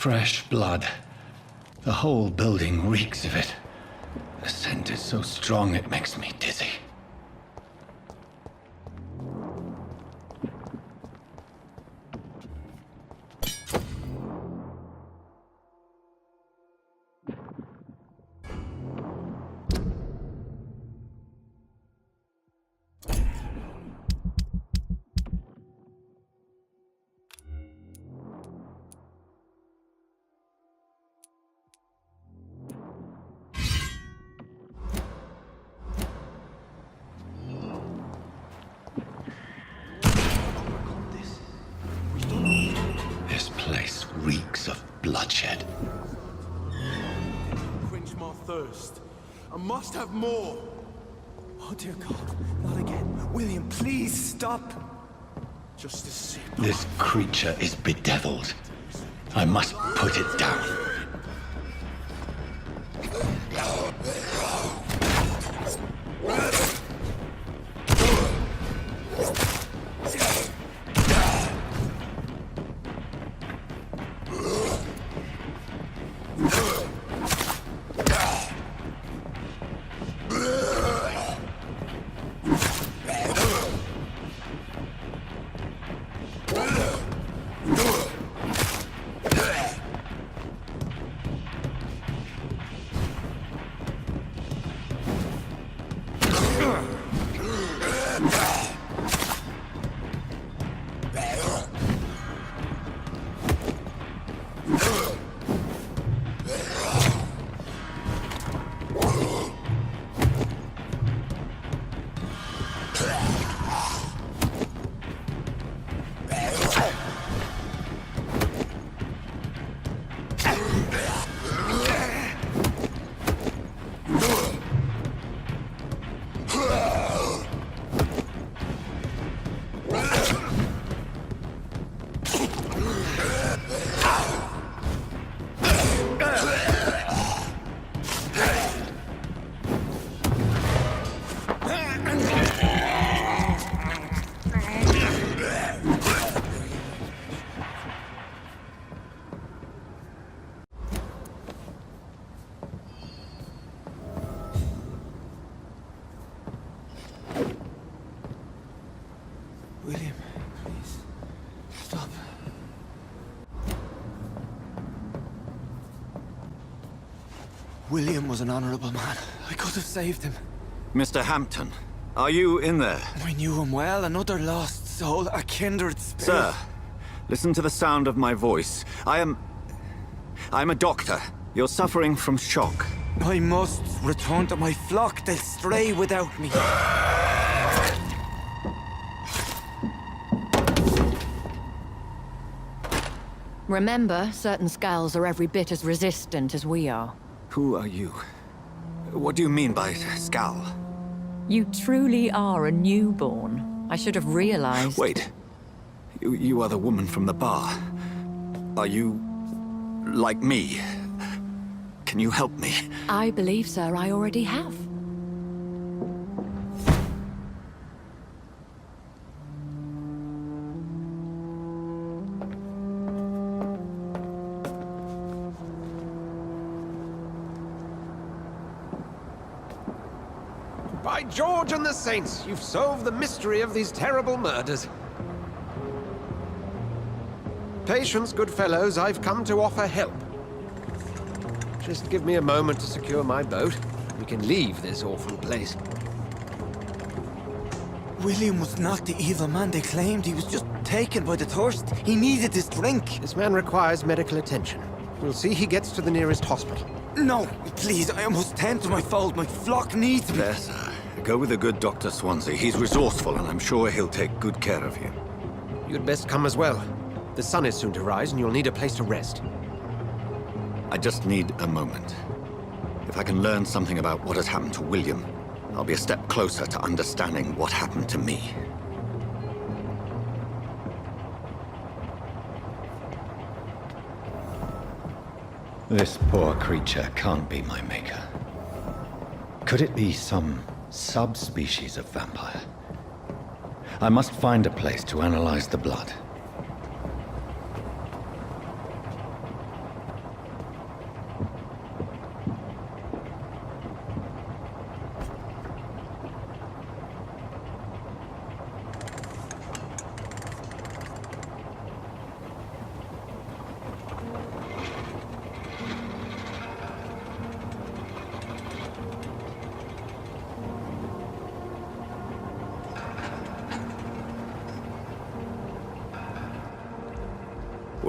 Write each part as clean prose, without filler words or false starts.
Fresh blood. The whole building reeks of it. The scent is so strong it makes me dizzy. This place reeks of bloodshed. Quench my thirst. I must have more. Oh dear God, not again. William, please stop. Just a sip. This creature is bedeviled. I must put it down. William, please, stop. William was an honorable man. I could have saved him. Mr. Hampton, are you in there? I knew him well, another lost soul, a kindred spirit. Sir, listen to the sound of my voice. I'm a doctor. You're suffering from shock. I must return to my flock. They'll stray without me. Remember, certain skulls are every bit as resistant as we are. Who are you? What do you mean by Skal? You truly are a newborn. I should have realized. Wait. You are the woman from the bar. Are you... like me? Can you help me? I believe, sir, I already have. By George and the Saints, you've solved the mystery of these terrible murders. Patience, good fellows, I've come to offer help. Just give me a moment to secure my boat. We can leave this awful place. William was not the evil man they claimed. He was just taken by the thirst. He needed this drink. This man requires medical attention. We'll see he gets to the nearest hospital. No, please, I must tend to my fold. My flock needs me. There, sir. Go with the good Dr. Swansea. He's resourceful, and I'm sure he'll take good care of you. You'd best come as well. The sun is soon to rise, and you'll need a place to rest. I just need a moment. If I can learn something about what has happened to William, I'll be a step closer to understanding what happened to me. This poor creature can't be my maker. Could it be some subspecies of vampire? I must find a place to analyze the blood.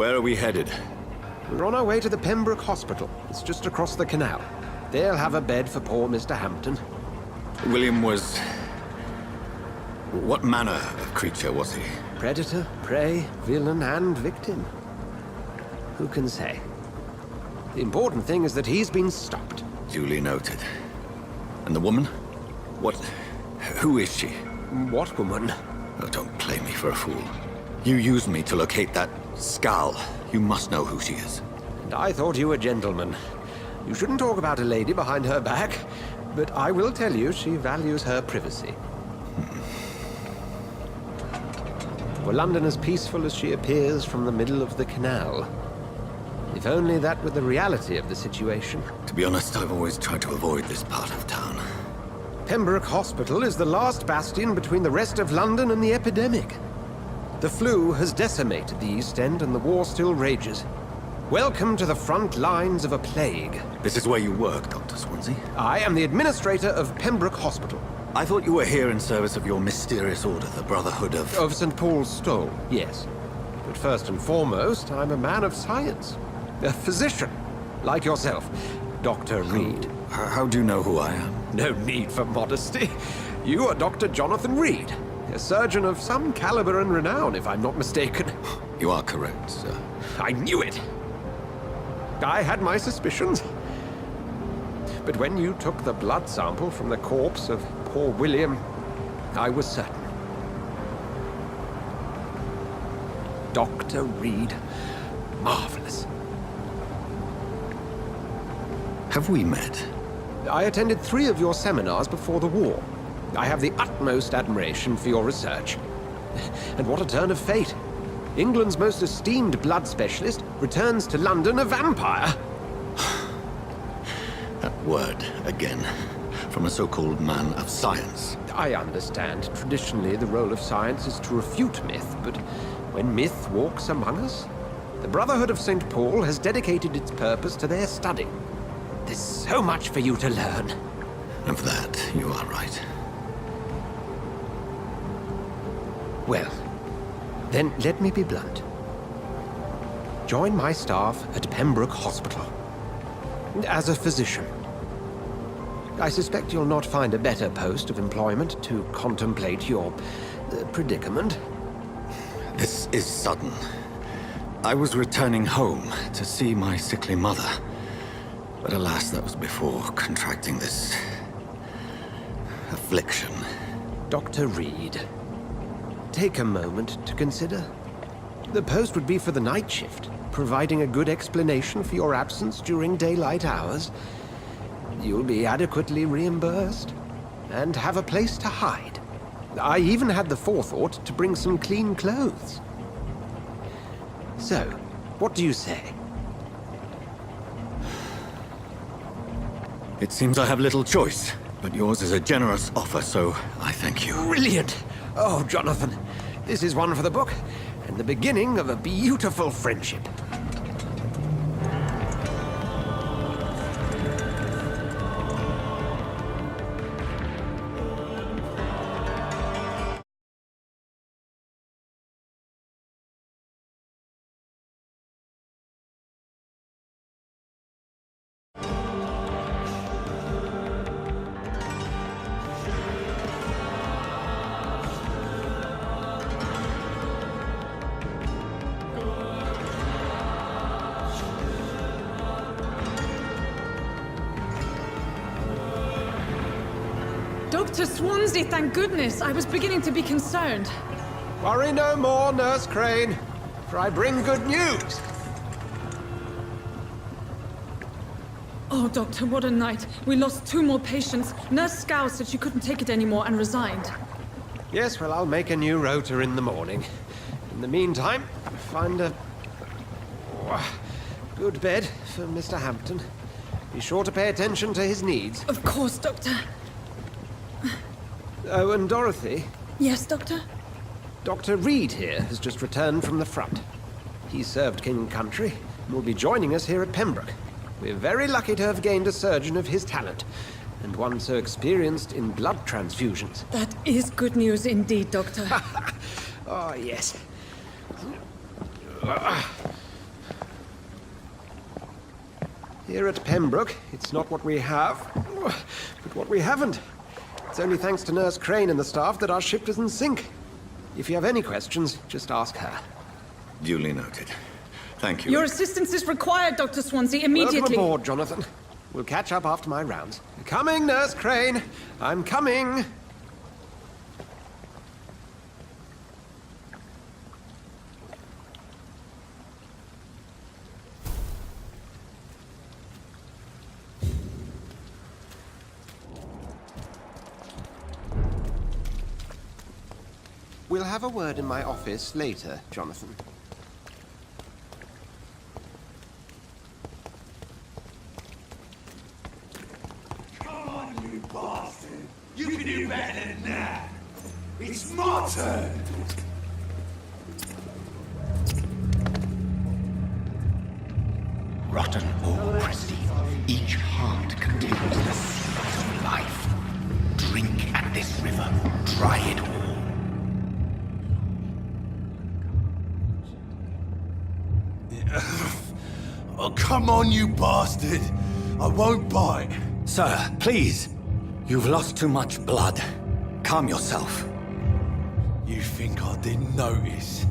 Where are we headed? We're on our way to the Pembroke Hospital. It's just across the canal. They'll have a bed for poor Mr. Hampton. William was... What manner of creature was he? Predator, prey, villain, and victim. Who can say? The important thing is that he's been stopped. Duly noted. And the woman? What... Who is she? What woman? Oh, don't play me for a fool. You used me to locate that skull. You must know who she is. And I thought you a gentleman. You shouldn't talk about a lady behind her back, but I will tell you she values her privacy. Were London as peaceful as she appears from the middle of the canal? If only that were the reality of the situation. To be honest, I've always tried to avoid this part of town. Pembroke Hospital is the last bastion between the rest of London and the epidemic. The flu has decimated the East End and the war still rages. Welcome to the front lines of a plague. This is where you work, Dr. Swansea? I am the administrator of Pembroke Hospital. I thought you were here in service of your mysterious order, the Brotherhood of... Of St. Paul's Stole, yes. But first and foremost, I'm a man of science. A physician, like yourself, Dr. Reed. How do you know who I am? No need for modesty. You are Dr. Jonathan Reed, a surgeon of some caliber and renown, if I'm not mistaken. You are correct, sir. I knew it! I had my suspicions. But when you took the blood sample from the corpse of poor William, I was certain. Dr. Reed. Marvelous. Have we met? I attended 3 of your seminars before the war. I have the utmost admiration for your research. And what a turn of fate. England's most esteemed blood specialist returns to London a vampire. That word, again. From a so-called man of science. I understand. Traditionally, the role of science is to refute myth, but when myth walks among us, the Brotherhood of St. Paul has dedicated its purpose to their study. There's so much for you to learn. And for that, you are right. Well, then let me be blunt. Join my staff at Pembroke Hospital. As a physician. I suspect you'll not find a better post of employment to contemplate your predicament. This is sudden. I was returning home to see my sickly mother. But alas, that was before contracting this... affliction. Dr. Reed, take a moment to consider. The post would be for the night shift, providing a good explanation for your absence during daylight hours. You'll be adequately reimbursed, and have a place to hide. I even had the forethought to bring some clean clothes. So, what do you say? It seems I have little choice, but yours is a generous offer, so I thank you. Brilliant! Oh, Jonathan, this is one for the book, and the beginning of a beautiful friendship. Dr. Swansea, thank goodness. I was beginning to be concerned. Worry no more, Nurse Crane, for I bring good news. Oh, Doctor, what a night. We lost 2 more patients. Nurse Scow said she couldn't take it anymore and resigned. Yes, well, I'll make a new rota in the morning. In the meantime, find a good bed for Mr. Hampton. Be sure to pay attention to his needs. Of course, Doctor. Oh, and Dorothy, Yes, Doctor? Dr. Reed here has just returned from the front. He served King and Country and will be joining us here at Pembroke. We're very lucky to have gained a surgeon of his talent, and one so experienced in blood transfusions. That is good news indeed, Doctor. Oh, yes. Here at Pembroke, it's not what we have, but what we haven't. It's only thanks to Nurse Crane and the staff that our ship doesn't sink. If you have any questions, just ask her. Duly noted. Thank you. Your assistance is required, Dr. Swansea, immediately. Welcome aboard, Jonathan. We'll catch up after my rounds. Coming, Nurse Crane. I'm coming. We'll have a word in my office later, Jonathan. Come on, you bastard! You can do better than that! It's my turn! Rotten or pristine, each heart contains the secret of life. Drink at this river, try it all. Oh, come on, you bastard! I won't bite. Sir, please. You've lost too much blood. Calm yourself. You think I didn't notice?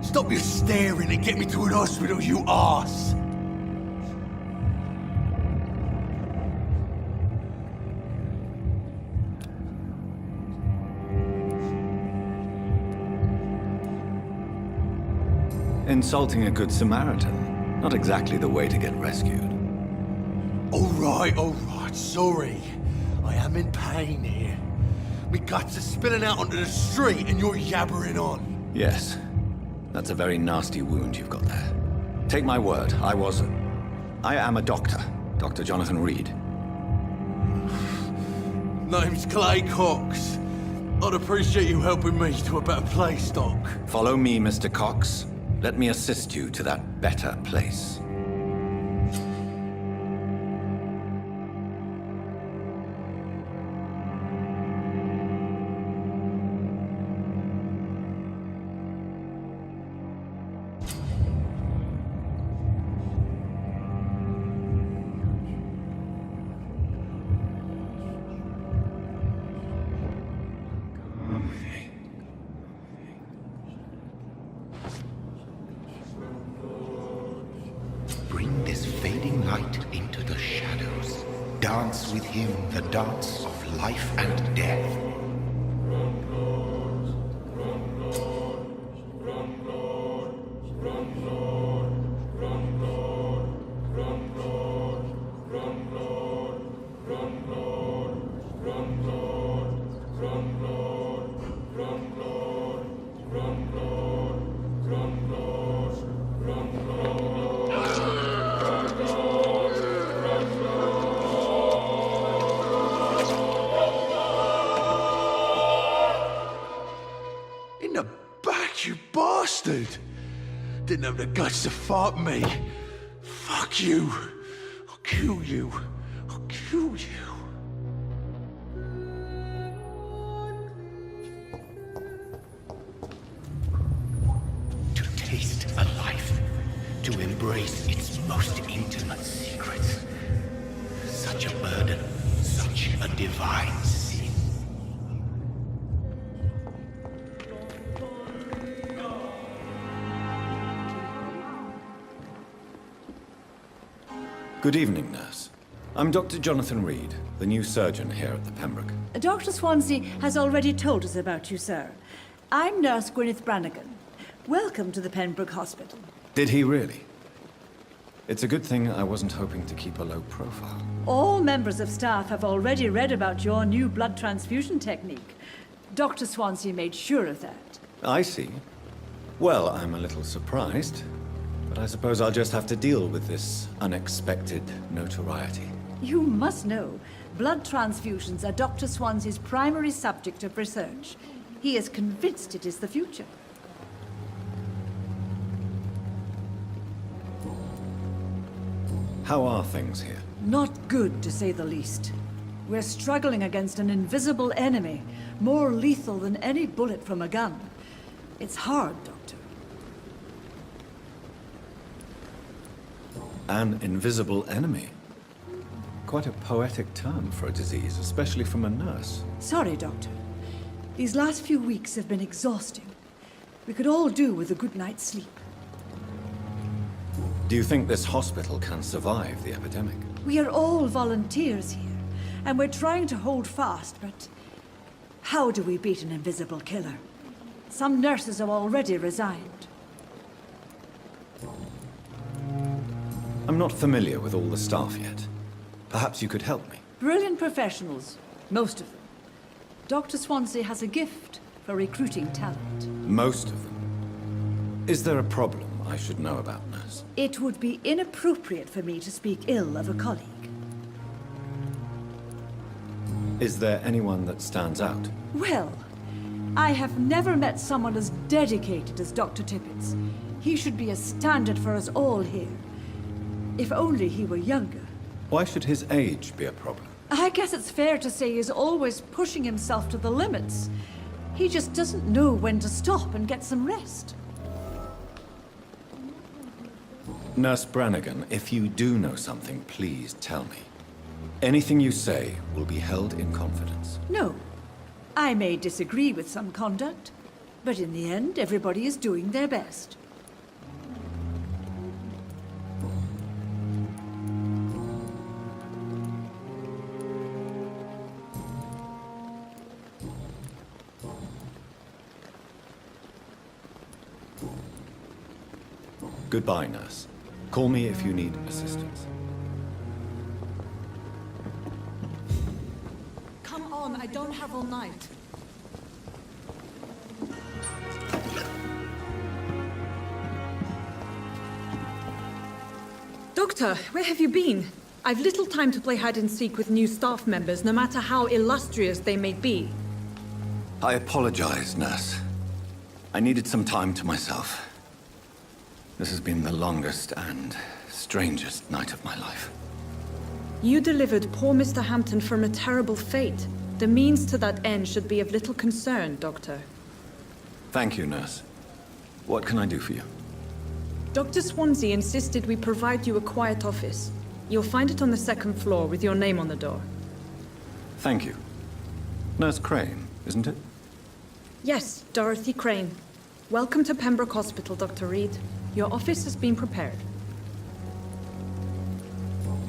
Stop your staring and get me to an hospital, you arse! Insulting a good Samaritan. Not exactly the way to get rescued. Alright, sorry. I am in pain here. Me guts are spilling out onto the street and you're yabbering on. Yes. That's a very nasty wound you've got there. Take my word, I am a doctor. Dr. Jonathan Reed. Name's Clay Cox. I'd appreciate you helping me to a better place, Doc. Follow me, Mr. Cox. Let me assist you to that better place. Bring this fading light into the shadows. Dance with him the dance of life and death. In the back, you bastard! Didn't have the guts to fight me. Fuck you. I'll kill you. I'll kill you. To taste a life, to embrace its most intimate secrets. Such a burden, such a divine sin. Good evening, nurse. I'm Dr. Jonathan Reed, the new surgeon here at the Pembroke. Dr. Swansea has already told us about you, sir. I'm Nurse Gwyneth Brannigan. Welcome to the Pembroke Hospital. Did he really? It's a good thing I wasn't hoping to keep a low profile. All members of staff have already read about your new blood transfusion technique. Dr. Swansea made sure of that. I see. Well, I'm a little surprised, but I suppose I'll just have to deal with this unexpected notoriety. You must know, blood transfusions are Dr. Swansea's primary subject of research. He is convinced it is the future. How are things here? Not good, to say the least. We're struggling against an invisible enemy, more lethal than any bullet from a gun. It's hard, Doctor. An invisible enemy. Quite a poetic term for a disease, especially from a nurse. Sorry, Doctor. These last few weeks have been exhausting. We could all do with a good night's sleep. Do you think this hospital can survive the epidemic? We are all volunteers here, and we're trying to hold fast, but how do we beat an invisible killer? Some nurses have already resigned. I'm not familiar with all the staff yet. Perhaps you could help me. Brilliant professionals, most of them. Dr. Swansea has a gift for recruiting talent. Most of them. Is there a problem I should know about, nurse? It would be inappropriate for me to speak ill of a colleague. Is there anyone that stands out? Well, I have never met someone as dedicated as Dr. Tippett's. He should be a standard for us all here. If only he were younger. Why should his age be a problem? I guess it's fair to say he's always pushing himself to the limits. He just doesn't know when to stop and get some rest. Nurse Brannigan, if you do know something, please tell me. Anything you say will be held in confidence. No. I may disagree with some conduct, but in the end, everybody is doing their best. Goodbye, nurse. Call me if you need assistance. Come on, I don't have all night. Doctor, where have you been? I've little time to play hide and seek with new staff members, no matter how illustrious they may be. I apologize, nurse. I needed some time to myself. This has been the longest and strangest night of my life. You delivered poor Mr. Hampton from a terrible fate. The means to that end should be of little concern, Doctor. Thank you, nurse. What can I do for you? Dr. Swansea insisted we provide you a quiet office. You'll find it on the second floor with your name on the door. Thank you. Nurse Crane, isn't it? Yes, Dorothy Crane. Welcome to Pembroke Hospital, Dr. Reed. Your office has been prepared.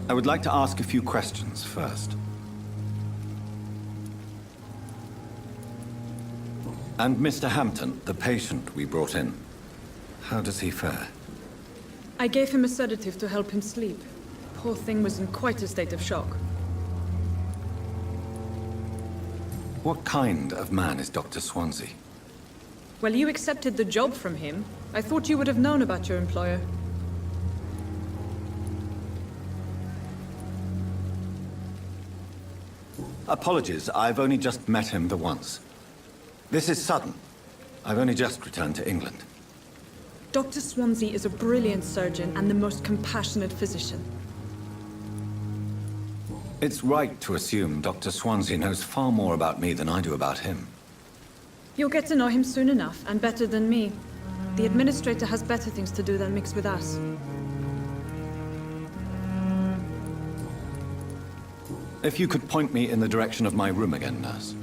I would like to ask a few questions first. And Mr. Hampton, the patient we brought in, how does he fare? I gave him a sedative to help him sleep. Poor thing was in quite a state of shock. What kind of man is Dr. Swansea? Well, you accepted the job from him. I thought you would have known about your employer. Apologies, I've only just met him the once. This is sudden. I've only just returned to England. Dr. Swansea is a brilliant surgeon and the most compassionate physician. It's right to assume Dr. Swansea knows far more about me than I do about him. You'll get to know him soon enough, and better than me. The administrator has better things to do than mix with us. If you could point me in the direction of my room again, nurse.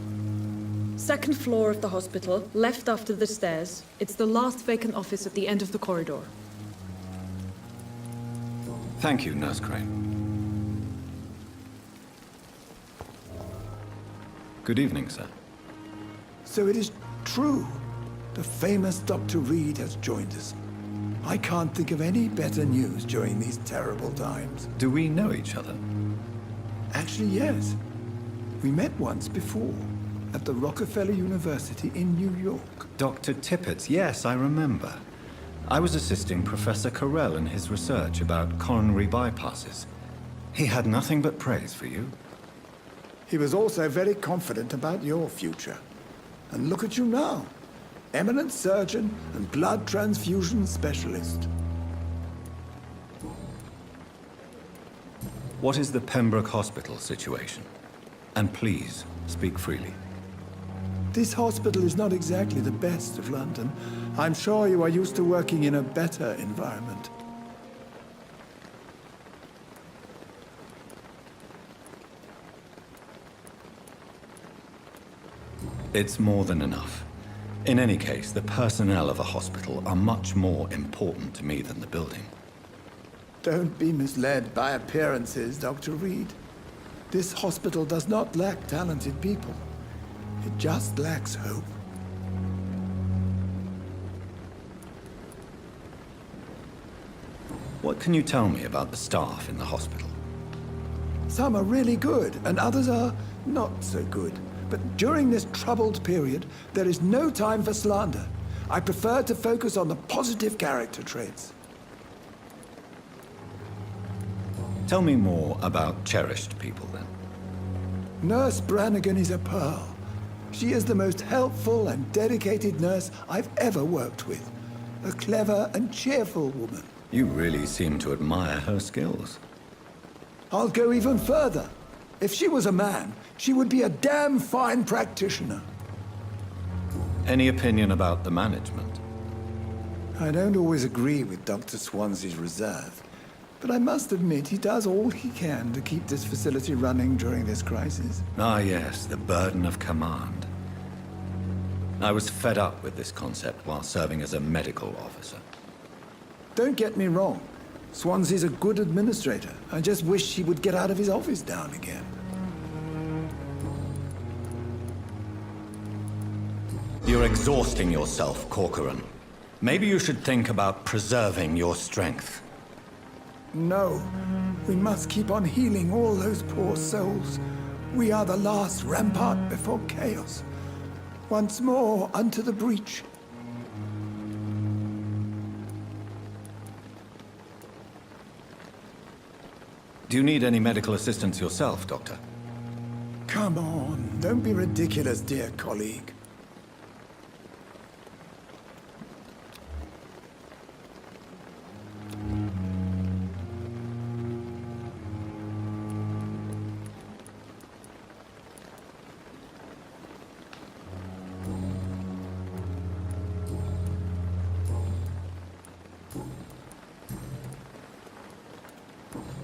Second floor of the hospital, left after the stairs. It's the last vacant office at the end of the corridor. Thank you, Nurse Crane. Good evening, sir. So it is true. The famous Dr. Reed has joined us. I can't think of any better news during these terrible times. Do we know each other? Actually, yes. We met once before, at the Rockefeller University in New York. Dr. Tippett, yes, I remember. I was assisting Professor Carell in his research about coronary bypasses. He had nothing but praise for you. He was also very confident about your future. And look at you now. Eminent surgeon and blood transfusion specialist. What is the Pembroke Hospital situation? And please, speak freely. This hospital is not exactly the best of London. I'm sure you are used to working in a better environment. It's more than enough. In any case, the personnel of a hospital are much more important to me than the building. Don't be misled by appearances, Dr. Reed. This hospital does not lack talented people. It just lacks hope. What can you tell me about the staff in the hospital? Some are really good, and others are not so good. But during this troubled period, there is no time for slander. I prefer to focus on the positive character traits. Tell me more about cherished people, then. Nurse Brannigan is a pearl. She is the most helpful and dedicated nurse I've ever worked with. A clever and cheerful woman. You really seem to admire her skills. I'll go even further. If she was a man, she would be a damn fine practitioner. Any opinion about the management? I don't always agree with Dr. Swansea's reserve, but I must admit he does all he can to keep this facility running during this crisis. Ah, yes, the burden of command. I was fed up with this concept while serving as a medical officer. Don't get me wrong. Swansea's a good administrator. I just wish he would get out of his office now and again. You're exhausting yourself, Corcoran. Maybe you should think about preserving your strength. No. We must keep on healing all those poor souls. We are the last rampart before chaos. Once more unto the breach. Do you need any medical assistance yourself, Doctor? Come on, don't be ridiculous, dear colleague.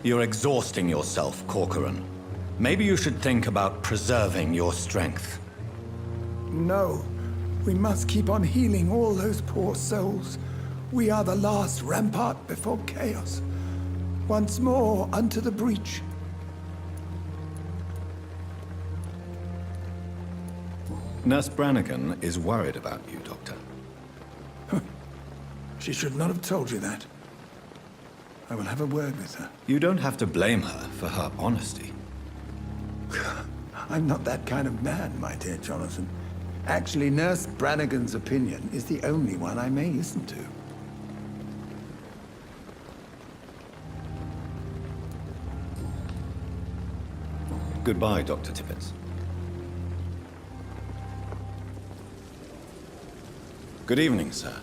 You're exhausting yourself, Corcoran. Maybe you should think about preserving your strength. No. We must keep on healing all those poor souls. We are the last rampart before chaos. Once more unto the breach. Nurse Brannigan is worried about you, Doctor. She should not have told you that. I will have a word with her. You don't have to blame her for her honesty. I'm not that kind of man, my dear Jonathan. Actually, Nurse Brannigan's opinion is the only one I may listen to. Goodbye, Dr. Tippett. Good evening, sir.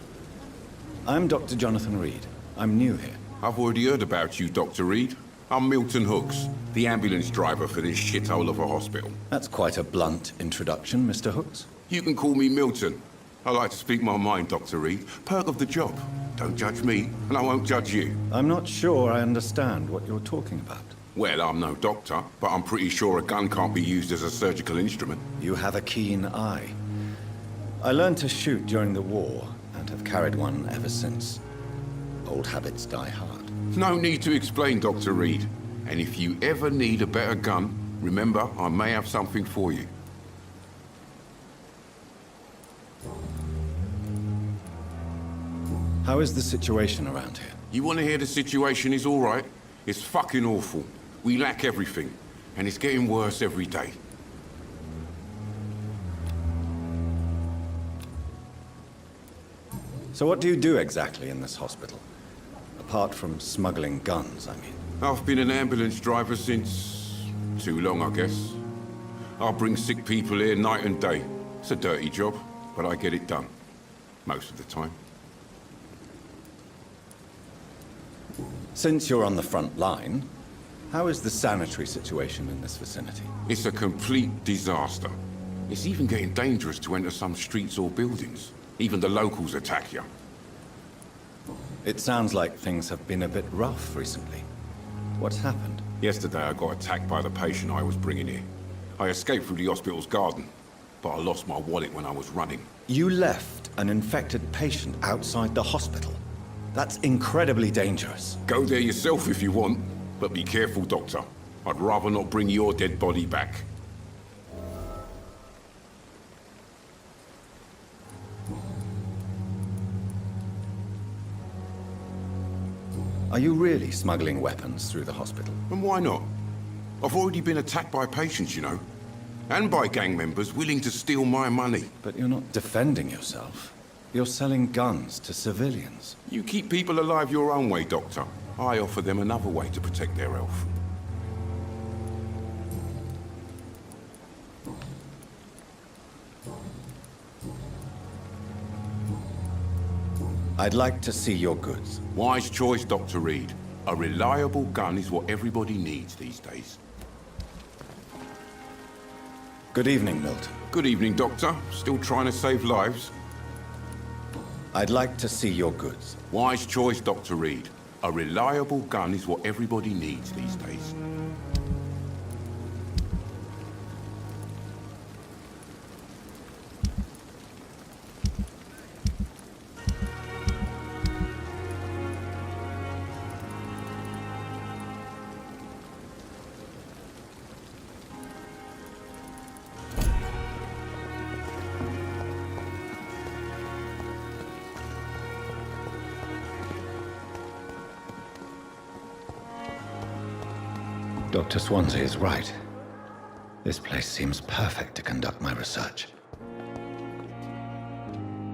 I'm Dr. Jonathan Reed. I'm new here. I've already heard about you, Dr. Reed. I'm Milton Hooks, the ambulance driver for this shithole of a hospital. That's quite a blunt introduction, Mr. Hooks. You can call me Milton. I like to speak my mind, Dr. Reed. Perk of the job. Don't judge me, and I won't judge you. I'm not sure I understand what you're talking about. Well, I'm no doctor, but I'm pretty sure a gun can't be used as a surgical instrument. You have a keen eye. I learned to shoot during the war, and have carried one ever since. Old habits die hard. No need to explain, Dr. Reed. And if you ever need a better gun, remember, I may have something for you. How is the situation around here? You want to hear the situation is all right? It's fucking awful. We lack everything, and it's getting worse every day. So what do you do exactly in this hospital? Apart from smuggling guns, I mean. I've been an ambulance driver since... too long, I guess. I'll bring sick people here night and day. It's a dirty job, but I get it done. Most of the time. Since you're on the front line, how is the sanitary situation in this vicinity? It's a complete disaster. It's even getting dangerous to enter some streets or buildings. Even the locals attack you. It sounds like things have been a bit rough recently. What's happened? Yesterday I got attacked by the patient I was bringing here. I escaped through the hospital's garden, but I lost my wallet when I was running. You left an infected patient outside the hospital. That's incredibly dangerous. Go there yourself if you want, but be careful, Doctor. I'd rather not bring your dead body back. Are you really smuggling weapons through the hospital? And why not? I've already been attacked by patients, you know. And by gang members willing to steal my money. But you're not defending yourself. You're selling guns to civilians. You keep people alive your own way, Doctor. I offer them another way to protect their health. I'd like to see your goods. Wise choice, Dr. Reed. A reliable gun is what everybody needs these days. Good evening, Milton. Good evening, Doctor. Still trying to save lives? I'd like to see your goods. Wise choice, Dr. Reed. A reliable gun is what everybody needs these days. Dr. Swansea is right. This place seems perfect to conduct my research.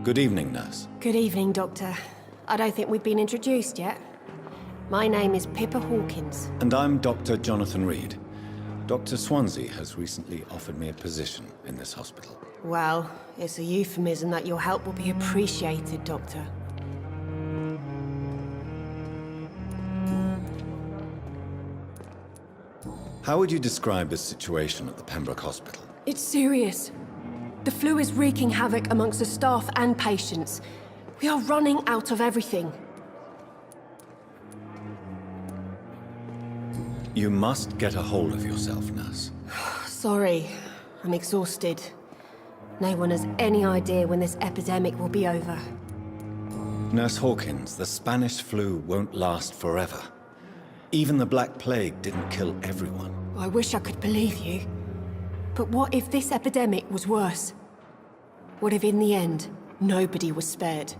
Good evening, nurse. Good evening, Doctor. I don't think we've been introduced yet. My name is Pippa Hawkins. And I'm Dr. Jonathan Reed. Dr. Swansea has recently offered me a position in this hospital. Well, it's a euphemism that your help will be appreciated, Doctor. How would you describe the situation at the Pembroke Hospital? It's serious. The flu is wreaking havoc amongst the staff and patients. We are running out of everything. You must get a hold of yourself, nurse. Sorry, I'm exhausted. No one has any idea when this epidemic will be over. Nurse Hawkins, the Spanish flu won't last forever. Even the Black Plague didn't kill everyone. I wish I could believe you. But what if this epidemic was worse? What if in the end, nobody was spared?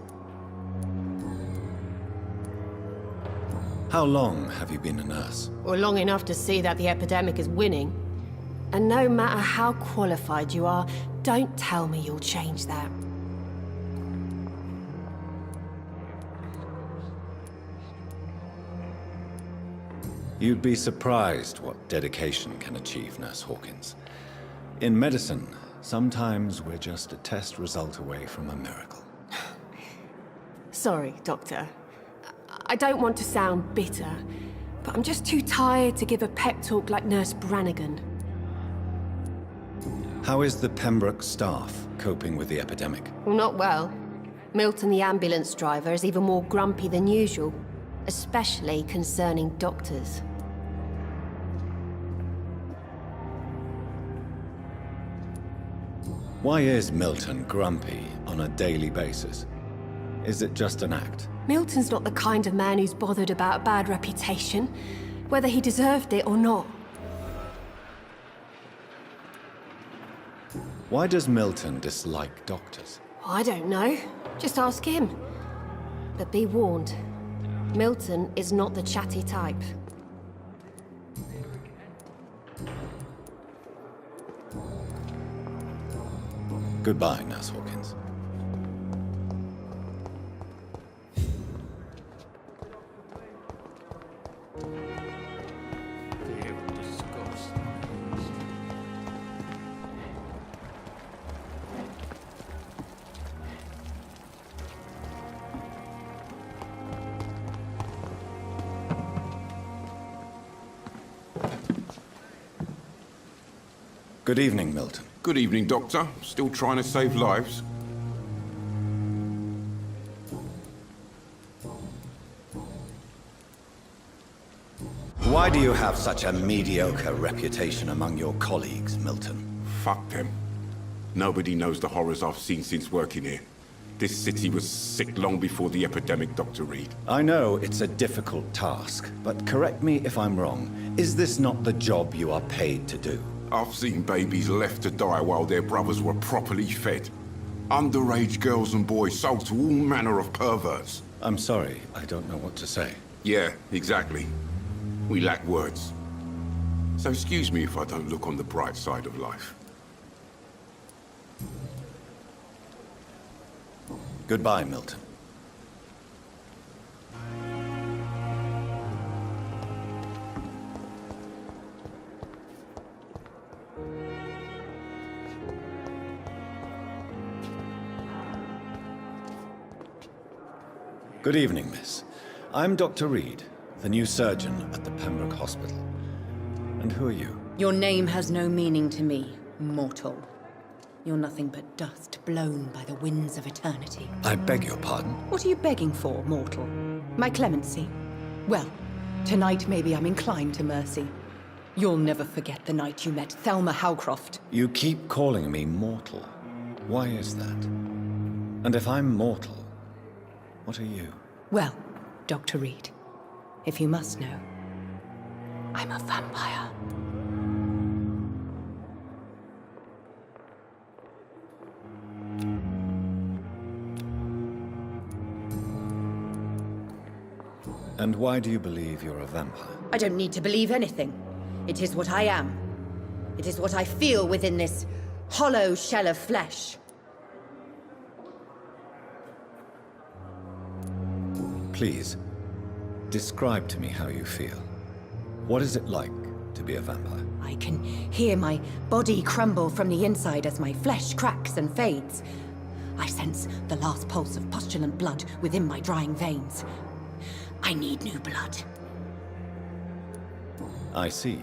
How long have you been a nurse? Well, long enough to see that the epidemic is winning. And no matter how qualified you are, don't tell me you'll change that. You'd be surprised what dedication can achieve, Nurse Hawkins. In medicine, sometimes we're just a test result away from a miracle. Sorry, Doctor. I don't want to sound bitter, but I'm just too tired to give a pep talk like Nurse Brannigan. How is the Pembroke staff coping with the epidemic? Well, not well. Milton, the ambulance driver, is even more grumpy than usual, especially concerning doctors. Why is Milton grumpy on a daily basis? Is it just an act? Milton's not the kind of man who's bothered about a bad reputation, whether he deserved it or not. Why does Milton dislike doctors? I don't know. Just ask him. But be warned, Milton is not the chatty type. Goodbye, Nurse Hawkins. Good evening, Milton. Good evening, Doctor. Still trying to save lives? Why do you have such a mediocre reputation among your colleagues, Milton? Fuck them. Nobody knows the horrors I've seen since working here. This city was sick long before the epidemic, Dr. Reed. I know it's a difficult task, but correct me if I'm wrong. Is this not the job you are paid to do? I've seen babies left to die while their brothers were properly fed. Underage girls and boys sold to all manner of perverts. I'm sorry, I don't know what to say. Yeah, exactly. We lack words. So excuse me if I don't look on the bright side of life. Goodbye, Milton. Good evening, miss. I'm Dr. Reed, the new surgeon at the Pembroke Hospital. And who are you? Your name has no meaning to me, mortal. You're nothing but dust blown by the winds of eternity. I beg your pardon? What are you begging for, mortal? My clemency? Well, tonight maybe I'm inclined to mercy. You'll never forget the night you met Thelma Howcroft. You keep calling me mortal. Why is that? And if I'm mortal, what are you? Well, Dr. Reed, if you must know, I'm a vampire. And why do you believe you're a vampire? I don't need to believe anything. It is what I am. It is what I feel within this hollow shell of flesh. Please, describe to me how you feel. What is it like to be a vampire? I can hear my body crumble from the inside as my flesh cracks and fades. I sense the last pulse of postulant blood within my drying veins. I need new blood. I see.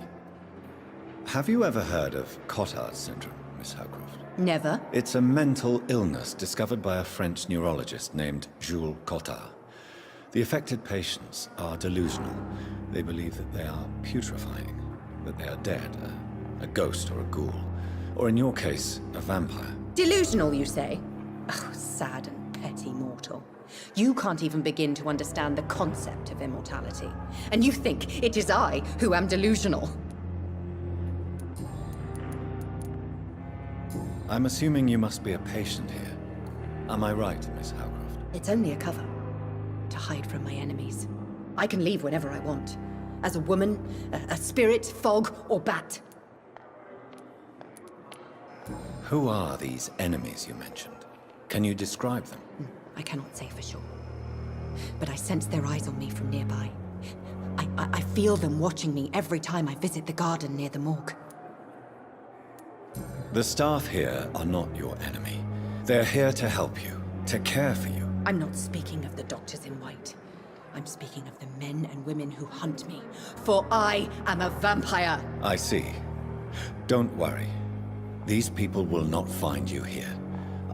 Have you ever heard of Cotard syndrome, Miss Howcroft? Never. It's a mental illness discovered by a French neurologist named Jules Cotard. The affected patients are delusional. They believe that they are putrefying, that they are dead, a ghost or a ghoul, or in your case, a vampire. Delusional, you say? Oh, sad and petty mortal. You can't even begin to understand the concept of immortality. And you think it is I who am delusional. I'm assuming you must be a patient here. Am I right, Miss Howcroft? It's only a cover. To hide from my enemies. I can leave whenever I want. As a woman, a spirit, fog, or bat. Who are these enemies you mentioned? Can you describe them? I cannot say for sure. But I sense their eyes on me from nearby. I feel them watching me every time I visit the garden near the morgue. The staff here are not your enemy. They're here to help you, to care for you. I'm not speaking of the doctors in white. I'm speaking of the men and women who hunt me. For I am a vampire! I see. Don't worry. These people will not find you here.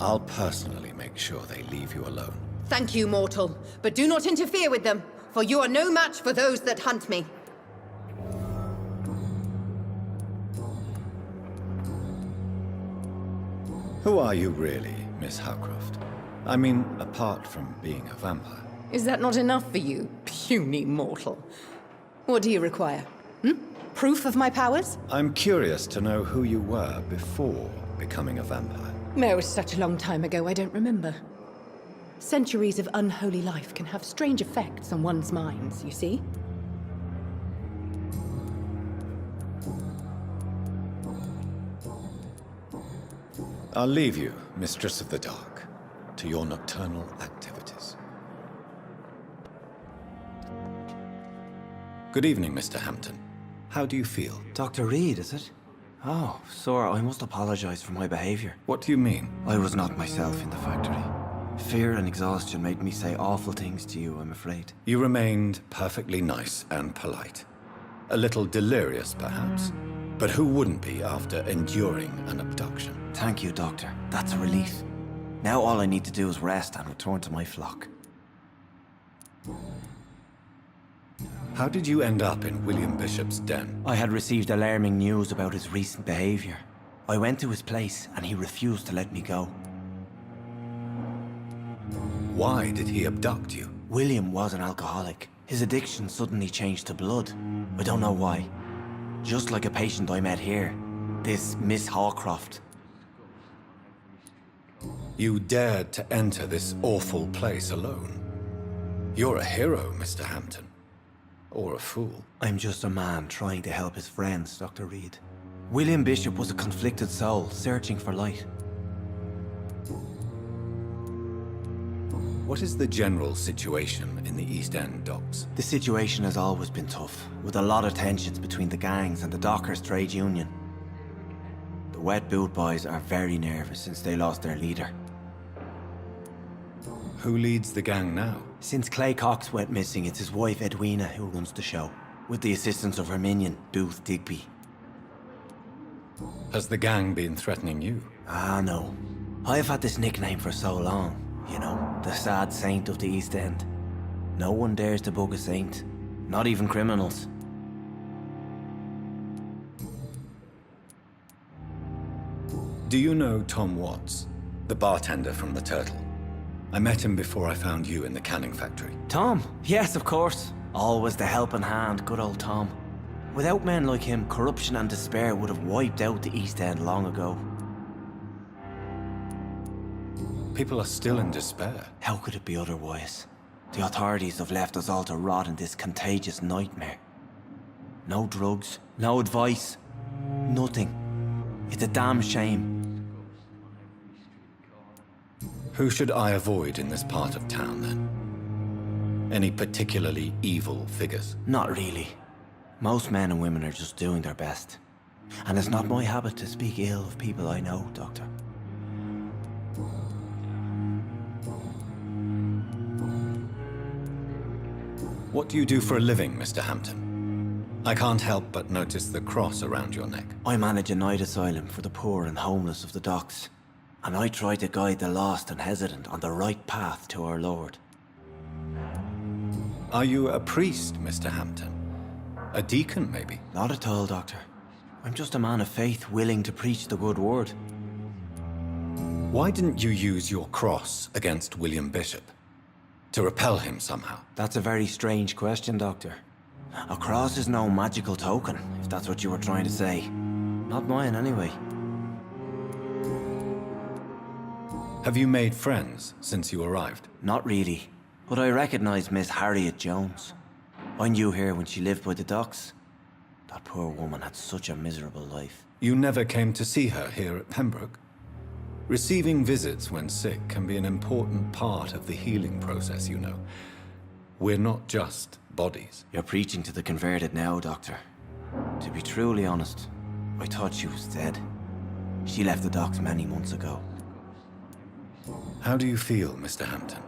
I'll personally make sure they leave you alone. Thank you, mortal. But do not interfere with them, for you are no match for those that hunt me. Who are you really, Miss Howcroft? I mean, apart from being a vampire. Is that not enough for you, puny mortal? What do you require? Proof of my powers? I'm curious to know who you were before becoming a vampire. No, it was such a long time ago, I don't remember. Centuries of unholy life can have strange effects on one's minds, you see? I'll leave you, Mistress of the Dark, to your nocturnal activities. Good evening, Mr. Hampton. How do you feel? Dr. Reed, is it? Oh, sir, I must apologize for my behavior. What do you mean? I was not myself in the factory. Fear and exhaustion made me say awful things to you, I'm afraid. You remained perfectly nice and polite. A little delirious, perhaps. But who wouldn't be after enduring an abduction? Thank you, Doctor. That's a relief. Now all I need to do is rest and return to my flock. How did you end up in William Bishop's den? I had received alarming news about his recent behavior. I went to his place and he refused to let me go. Why did he abduct you? William was an alcoholic. His addiction suddenly changed to blood. I don't know why. Just like a patient I met here. This Miss Hawcroft. You dared to enter this awful place alone. You're a hero, Mr. Hampton. Or a fool. I'm just a man trying to help his friends, Dr. Reed. William Bishop was a conflicted soul, searching for light. What is the general situation in the East End docks? The situation has always been tough, with a lot of tensions between the gangs and the Dockers Trade Union. The Wet Boot Boys are very nervous since they lost their leader. Who leads the gang now? Since Clay Cox went missing, it's his wife Edwina who runs the show, with the assistance of her minion, Booth Digby. Has the gang been threatening you? Ah, no. I've had this nickname for so long. You know, the sad saint of the East End. No one dares to bug a saint. Not even criminals. Do you know Tom Watts, the bartender from the Turtle? I met him before I found you in the canning factory. Tom? Yes, of course. Always the helping hand, good old Tom. Without men like him, corruption and despair would have wiped out the East End long ago. People are still in despair. How could it be otherwise? The authorities have left us all to rot in this contagious nightmare. No drugs, no advice, nothing. It's a damn shame. Who should I avoid in this part of town, then? Any particularly evil figures? Not really. Most men and women are just doing their best. And it's not my habit to speak ill of people I know, Doctor. What do you do for a living, Mr. Hampton? I can't help but notice the cross around your neck. I manage a night asylum for the poor and homeless of the docks. And I try to guide the lost and hesitant on the right path to our Lord. Are you a priest, Mr. Hampton? A deacon, maybe? Not at all, Doctor. I'm just a man of faith willing to preach the good word. Why didn't you use your cross against William Bishop? To repel him somehow? That's a very strange question, Doctor. A cross is no magical token, if that's what you were trying to say. Not mine, anyway. Have you made friends since you arrived? Not really, but I recognize Miss Harriet Jones. I knew her when she lived by the docks. That poor woman had such a miserable life. You never came to see her here at Pembroke? Receiving visits when sick can be an important part of the healing process, you know. We're not just bodies. You're preaching to the converted now, Doctor. To be truly honest, I thought she was dead. She left the docks many months ago. How do you feel, Mr. Hampton?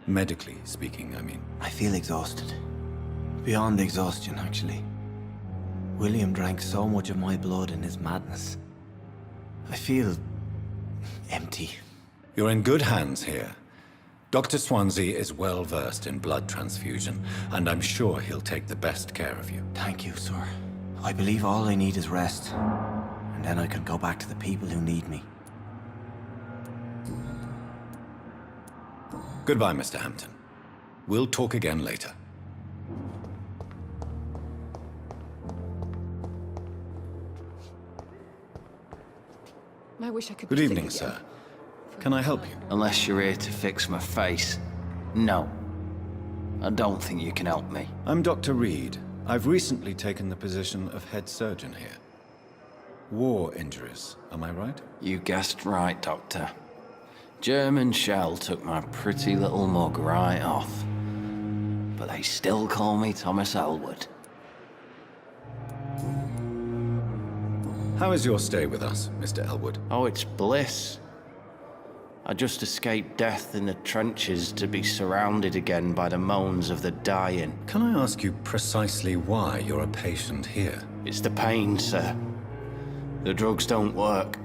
Medically speaking, I mean. I feel exhausted. Beyond exhaustion, actually. William drank so much of my blood in his madness. I feel empty. You're in good hands here. Dr. Swansea is well versed in blood transfusion, and I'm sure he'll take the best care of you. Thank you, sir. I believe all I need is rest. And then I can go back to the people who need me. Goodbye, Mr. Hampton. We'll talk again later. I wish I could. Good evening, sir. Can I help you? Unless you're here to fix my face. No. I don't think you can help me. I'm Dr. Reed. I've recently taken the position of head surgeon here. War injuries, am I right? You guessed right, Doctor. German shell took my pretty little mug right off. But they still call me Thomas Elwood. How is your stay with us, Mr. Elwood? Oh, it's bliss. I just escaped death in the trenches to be surrounded again by the moans of the dying. Can I ask you precisely why you're a patient here? It's the pain, sir. The drugs don't work.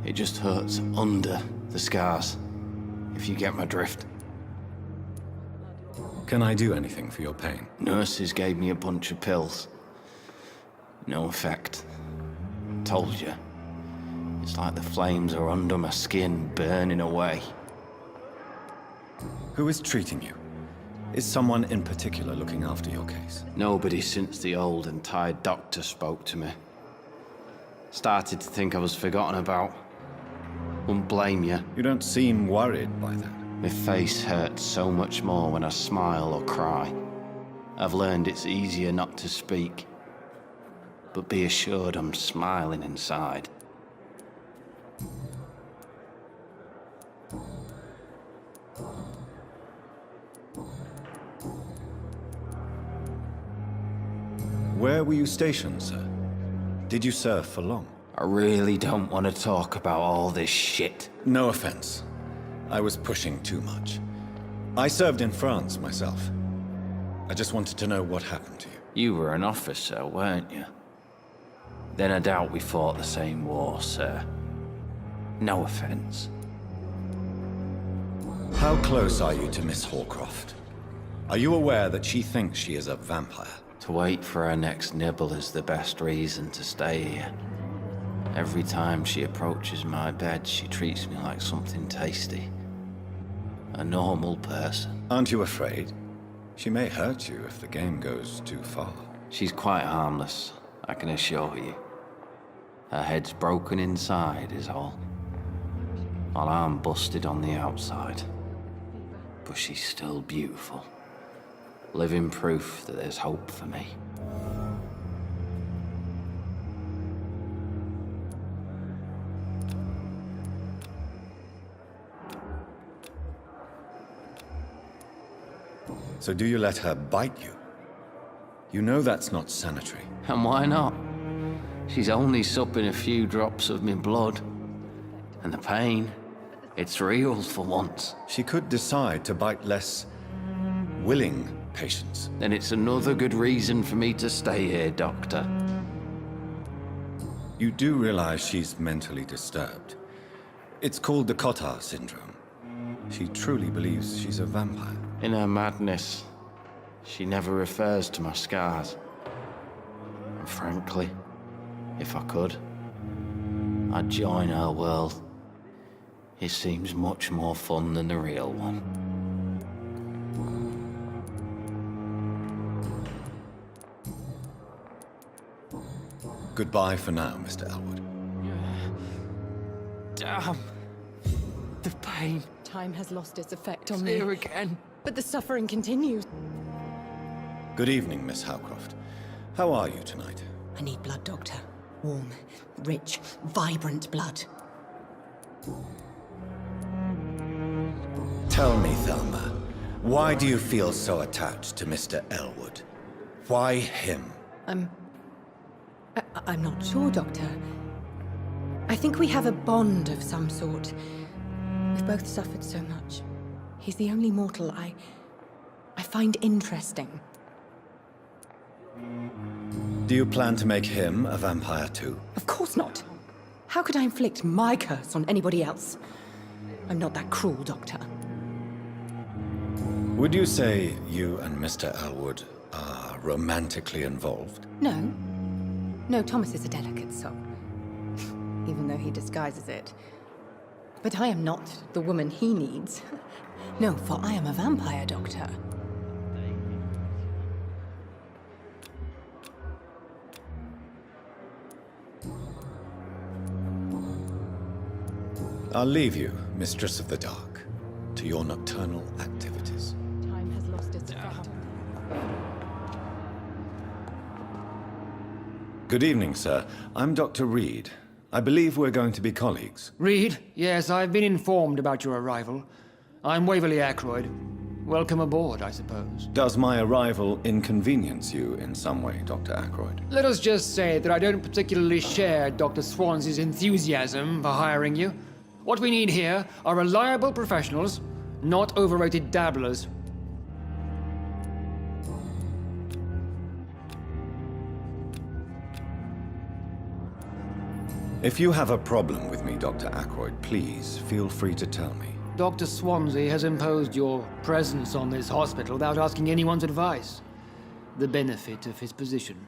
It just hurts under the scars, if you get my drift. Can I do anything for your pain? Nurses gave me a bunch of pills. No effect. Told you. It's like the flames are under my skin, burning away. Who is treating you? Is someone in particular looking after your case? Nobody since the old and tired doctor spoke to me. Started to think I was forgotten about. Wouldn't blame you. You don't seem worried by that. My face hurts so much more when I smile or cry. I've learned it's easier not to speak. But be assured I'm smiling inside. Where were you stationed, sir? Did you serve for long? I really don't want to talk about all this shit. No offense. I was pushing too much. I served in France myself. I just wanted to know what happened to you. You were an officer, weren't you? Then I doubt we fought the same war, sir. No offense. How close are you to Miss Hallcroft? Are you aware that she thinks she is a vampire? To wait for her next nibble is the best reason to stay here. Every time she approaches my bed, she treats me like something tasty. A normal person. Aren't you afraid? She may hurt you if the game goes too far. She's quite harmless, I can assure you. Her head's broken inside is all. While I'm busted on the outside. But she's still beautiful. Living proof that there's hope for me. So do you let her bite you? You know that's not sanitary. And why not? She's only supping a few drops of me blood. And the pain, it's real for once. She could decide to bite less willing patients. Then it's another good reason for me to stay here, Doctor. You do realize she's mentally disturbed. It's called the Cotard syndrome. She truly believes she's a vampire. In her madness, she never refers to my scars. And frankly, if I could, I'd join her world. It seems much more fun than the real one. Goodbye for now, Mr. Elwood. Damn. The pain. Time has lost its effect on It's me. here again. But the suffering continues. Good evening, Miss Howcroft. How are you tonight? I need blood, Doctor. Warm, rich, vibrant blood. Tell me, Thelma, why do you feel so attached to Mr. Elwood? Why him? I'm not sure, Doctor. I think we have a bond of some sort. We've both suffered so much. He's the only mortal I find interesting. Do you plan to make him a vampire too? Of course not. How could I inflict my curse on anybody else? I'm not that cruel, Doctor. Would you say you and Mr. Elwood are romantically involved? No. No, Thomas is a delicate soul. Even though he disguises it. But I am not the woman he needs. No, for I am a vampire, Doctor. I'll leave you, Mistress of the Dark, to your nocturnal activities. Time has lost its effect. Good evening, sir. I'm Dr. Reed. I believe we're going to be colleagues. Reed? Yes, I've been informed about your arrival. I'm Waverly Ackroyd. Welcome aboard, I suppose. Does my arrival inconvenience you in some way, Dr. Ackroyd? Let us just say that I don't particularly share Dr. Swansea's enthusiasm for hiring you. What we need here are reliable professionals, not overrated dabblers. If you have a problem with me, Dr. Ackroyd, please feel free to tell me. Dr. Swansea has imposed your presence on this hospital without asking anyone's advice. The benefit of his position.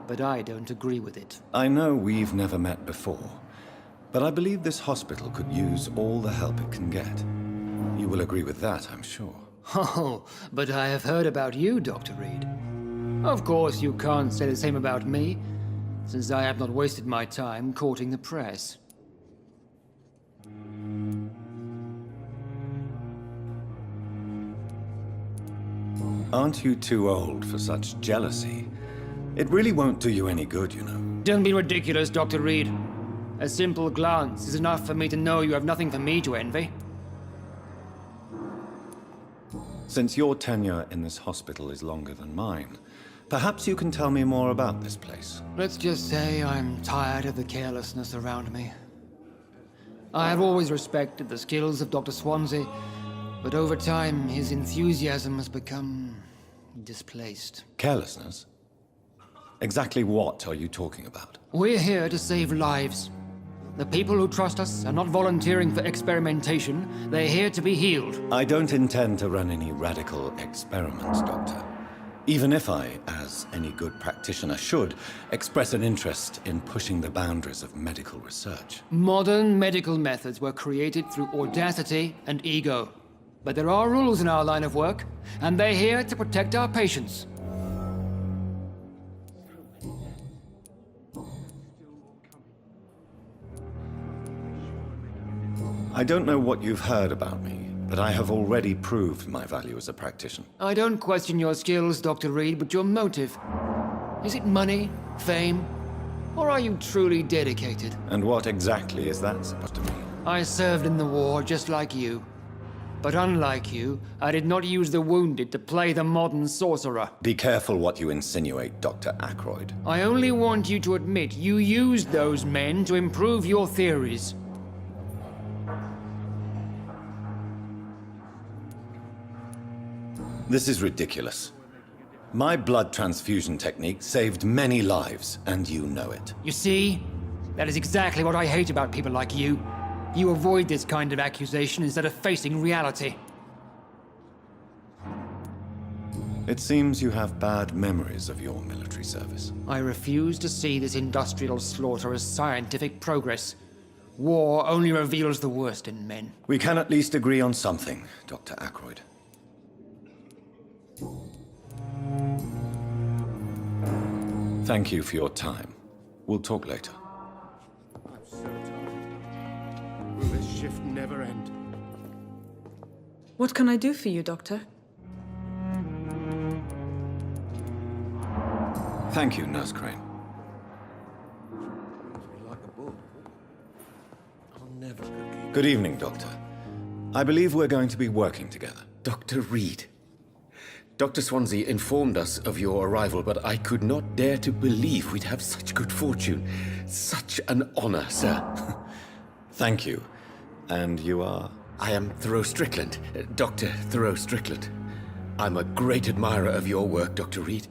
But I don't agree with it. I know we've never met before, But I believe this hospital could use all the help it can get. You will agree with that, I'm sure. Oh, but I have heard about you, Dr. Reed. Of course, you can't say the same about me, since I have not wasted my time courting the press. Aren't you too old for such jealousy? It really won't do you any good, you know. Don't be ridiculous, Dr. Reed. A simple glance is enough for me to know you have nothing for me to envy. Since your tenure in this hospital is longer than mine, perhaps you can tell me more about this place. Let's just say I'm tired of the carelessness around me. I have always respected the skills of Dr. Swansea, but over time his enthusiasm has become displaced. Carelessness? Exactly what are you talking about? We're here to save lives. The people who trust us are not volunteering for experimentation. They're here to be healed. I don't intend to run any radical experiments, Doctor. Even if I, as any good practitioner should, express an interest in pushing the boundaries of medical research. Modern medical methods were created through audacity and ego. But there are rules in our line of work, and they're here to protect our patients. I don't know what you've heard about me, but I have already proved my value as a practitioner. I don't question your skills, Dr. Reed, but your motive. Is it money, fame, or are you truly dedicated? And what exactly is that supposed to mean? I served in the war just like you. But unlike you, I did not use the wounded to play the modern sorcerer. Be careful what you insinuate, Dr. Ackroyd. I only want you to admit you used those men to improve your theories. This is ridiculous. My blood transfusion technique saved many lives, and you know it. You see? That is exactly what I hate about people like you. You avoid this kind of accusation instead of facing reality. It seems you have bad memories of your military service. I refuse to see this industrial slaughter as scientific progress. War only reveals the worst in men. We can at least agree on something, Dr. Ackroyd. Thank you for your time. We'll talk later. I'm so tired. Will this shift never end? What can I do for you, Doctor? Thank you, Nurse Crane. Like a bull. I'll never forgive. Good evening, Doctor. I believe we're going to be working together. Dr. Reed. Dr. Swansea informed us of your arrival, but I could not dare to believe we'd have such good fortune. Such an honor, sir. Thank you. And you are? I am Thoreau Strickland, Dr. Thoreau Strickland. I'm a great admirer of your work, Dr. Reed.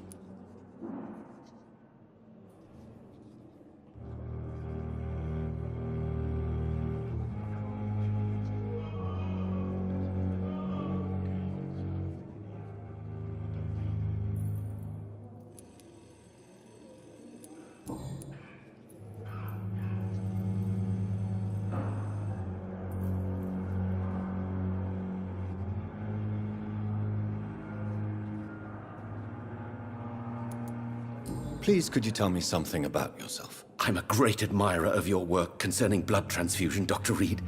Please, could you tell me something about yourself? I'm a great admirer of your work concerning blood transfusion, Dr. Reed.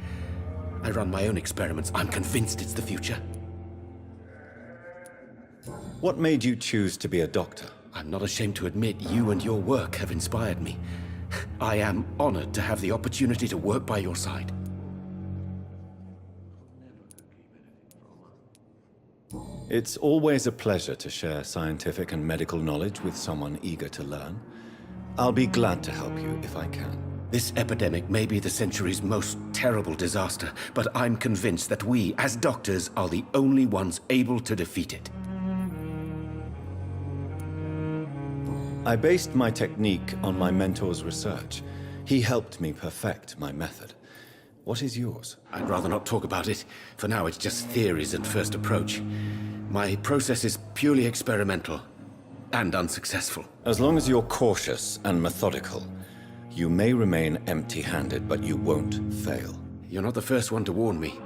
I run my own experiments. I'm convinced it's the future. What made you choose to be a doctor? I'm not ashamed to admit you and your work have inspired me. I am honored to have the opportunity to work by your side. It's always a pleasure to share scientific and medical knowledge with someone eager to learn. I'll be glad to help you if I can. This epidemic may be the century's most terrible disaster, but I'm convinced that we, as doctors, are the only ones able to defeat it. I based my technique on my mentor's research. He helped me perfect my method. What is yours? I'd rather not talk about it. For now, it's just theories and first approach. My process is purely experimental and unsuccessful. As long as you're cautious and methodical, You may remain empty-handed, but you won't fail. You're not the first one to warn me,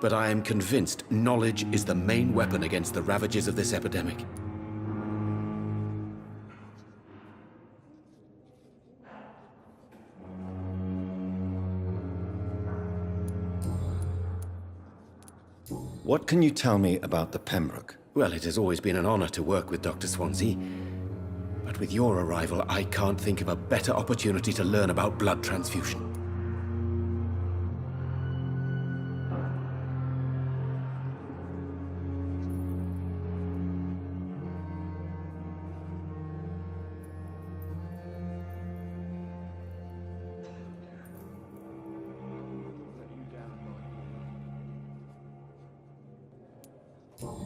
but I am convinced knowledge is the main weapon against the ravages of this epidemic. What can you tell me about the Pembroke? Well, it has always been an honor to work with Dr. Swansea. But with your arrival, I can't think of a better opportunity to learn about blood transfusion.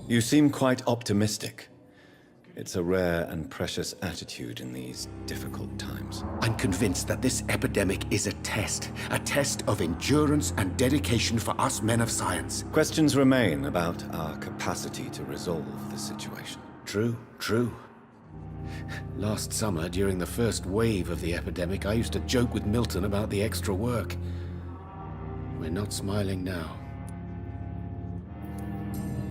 You seem quite optimistic. It's a rare and precious attitude in these difficult times. I'm convinced that this epidemic is a test of endurance and dedication for us men of science. Questions remain about our capacity to resolve the situation. True. Last summer, during the first wave of the epidemic, I used to joke with Milton about the extra work. We're not smiling now.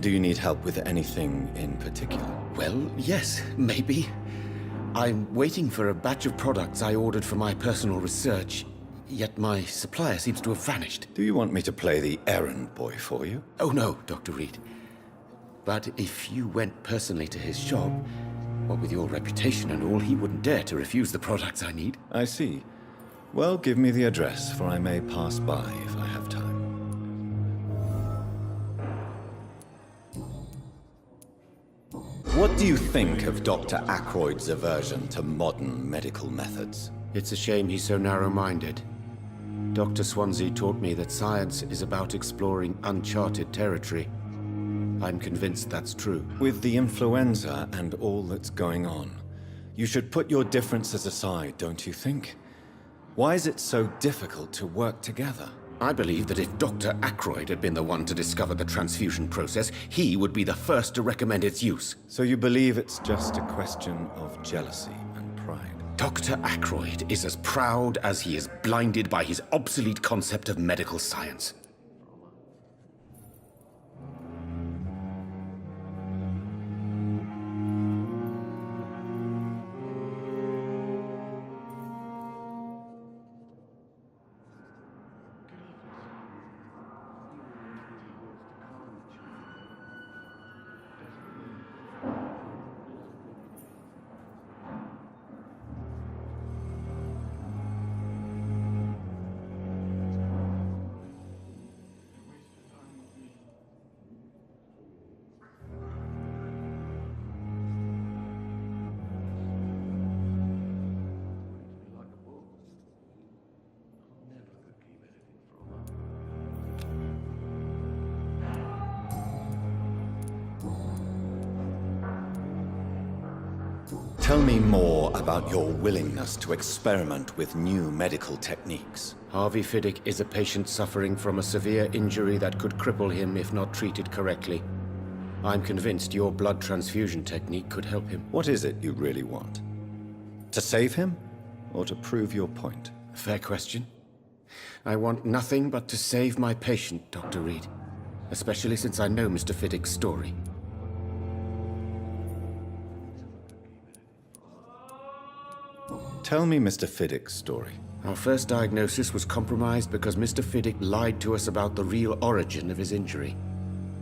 Do you need help with anything in particular? Well, yes, maybe. I'm waiting for a batch of products I ordered for my personal research, yet my supplier seems to have vanished. Do you want me to play the errand boy for you? Oh no, Dr. Reed. But if you went personally to his shop, what with your reputation and all, he wouldn't dare to refuse the products I need. I see. Well, give me the address, for I may pass by if I have time. What do you think of Dr. Ackroyd's aversion to modern medical methods? It's a shame he's so narrow-minded. Dr. Swansea taught me that science is about exploring uncharted territory. I'm convinced that's true. With the influenza and all that's going on, you should put your differences aside, don't you think? Why is it so difficult to work together? I believe that if Dr. Ackroyd had been the one to discover the transfusion process, he would be the first to recommend its use. So you believe it's just a question of jealousy and pride? Dr. Ackroyd is as proud as he is blinded by his obsolete concept of medical science. Tell me more about your willingness to experiment with new medical techniques. Harvey Fiddick is a patient suffering from a severe injury that could cripple him if not treated correctly. I'm convinced your blood transfusion technique could help him. What is it you really want? To save him, or to prove your point? Fair question. I want nothing but to save my patient, Dr. Reed. Especially since I know Mr. Fiddick's story. Tell me Mr. Fiddick's story. Our first diagnosis was compromised because Mr. Fiddick lied to us about the real origin of his injury.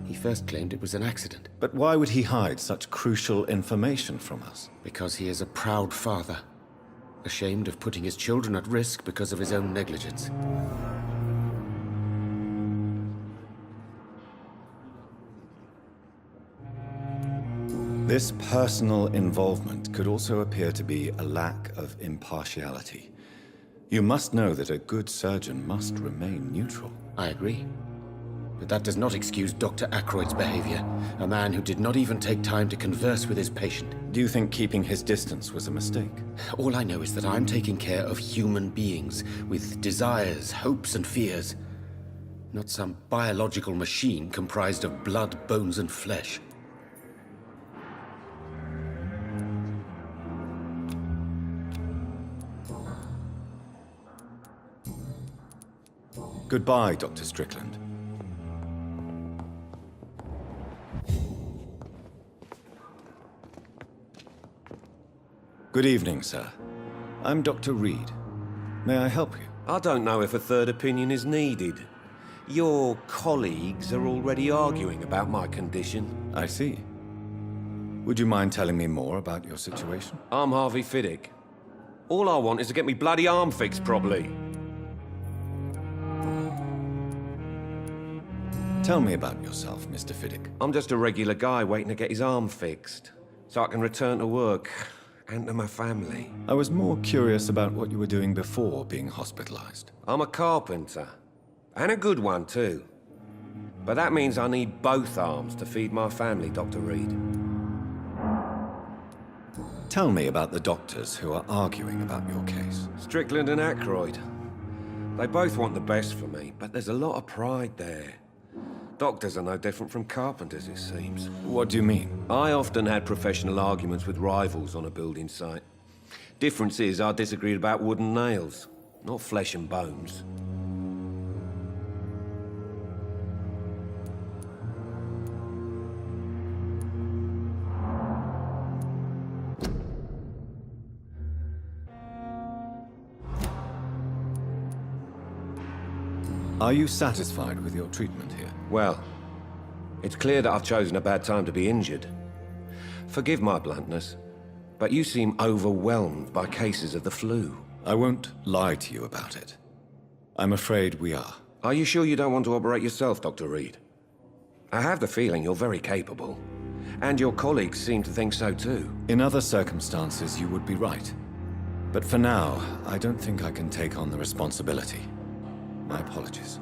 He first claimed it was an accident. But why would he hide such crucial information from us? Because he is a proud father, ashamed of putting his children at risk because of his own negligence. This personal involvement could also appear to be a lack of impartiality. You must know that a good surgeon must remain neutral. I agree. But that does not excuse Dr. Ackroyd's behavior, a man who did not even take time to converse with his patient. Do you think keeping his distance was a mistake? All I know is that I'm taking care of human beings with desires, hopes, and fears. Not some biological machine comprised of blood, bones, and flesh. Goodbye, Dr. Strickland. Good evening, sir. I'm Dr. Reed. May I help you? I don't know if a third opinion is needed. Your colleagues are already arguing about my condition. I see. Would you mind telling me more about your situation? I'm Harvey Fiddick. All I want is to get me bloody arm fixed properly. Tell me about yourself, Mr. Fiddick. I'm just a regular guy waiting to get his arm fixed, so I can return to work and to my family. I was more curious about what you were doing before being hospitalized. I'm a carpenter, and a good one too. But that means I need both arms to feed my family, Dr. Reed. Tell me about the doctors who are arguing about your case. Strickland and Aykroyd. They both want the best for me, but there's a lot of pride there. Doctors are no different from carpenters, it seems. What do you mean? I often had professional arguments with rivals on a building site. Difference is, I disagreed about wooden nails, not flesh and bones. Are you satisfied with your treatment here? Well, it's clear that I've chosen a bad time to be injured. Forgive my bluntness, but you seem overwhelmed by cases of the flu. I won't lie to you about it. I'm afraid we are. Are you sure you don't want to operate yourself, Dr. Reed? I have the feeling you're very capable, and your colleagues seem to think so too. In other circumstances, you would be right. But for now, I don't think I can take on the responsibility. My apologies.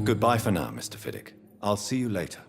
Goodbye for now, Mr. Fiddick. I'll see you later.